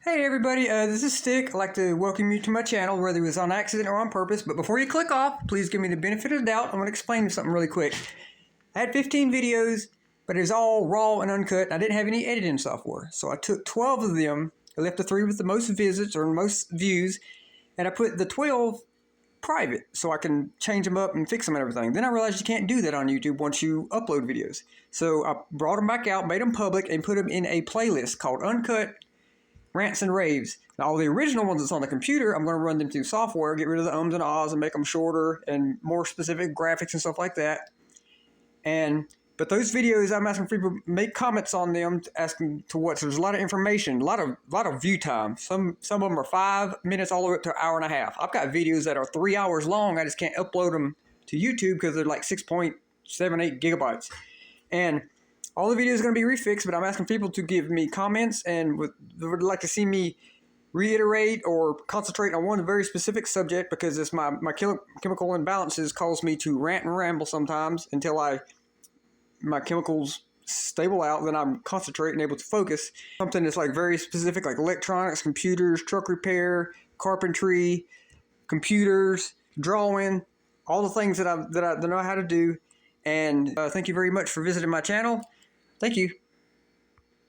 Hey everybody, this is Stick. I'd like to welcome you to my channel, whether it was on accident or on purpose. But before you click off, please give me the benefit of the doubt. I'm going to explain something really quick. I had 15 videos, but it was all raw and uncut. And I didn't have any editing software. So I took 12 of them. I left the 3 with the most visits or most views. And I put the 12 private so I can change them up and fix them and everything. Then I realized you can't do that on YouTube once you upload videos. So I brought them back out, made them public, and put them in a playlist called Uncut Rants and Raves. Now, all the original ones that's on the computer, I'm going to run them through software, get rid of the ums and ahs and make them shorter and more specific graphics and stuff like that. But those videos, I'm asking people to make comments on them, asking to what. So there's a lot of information, a lot of view time. Some of them are 5 minutes all the way up to an hour and a half. I've got videos that are 3 hours long. I just can't upload them to YouTube because they're like 6.78 gigabytes. And all the videos are going to be refixed, but I'm asking people to give me comments and would like to see me reiterate or concentrate on one very specific subject, because it's my chemical imbalances cause me to rant and ramble sometimes until my chemicals stable out. Then I'm concentrating, able to focus. Something that's like very specific, like electronics, computers, truck repair, carpentry, computers, drawing, all the things that I know how to do. And thank you very much for visiting my channel. Thank you.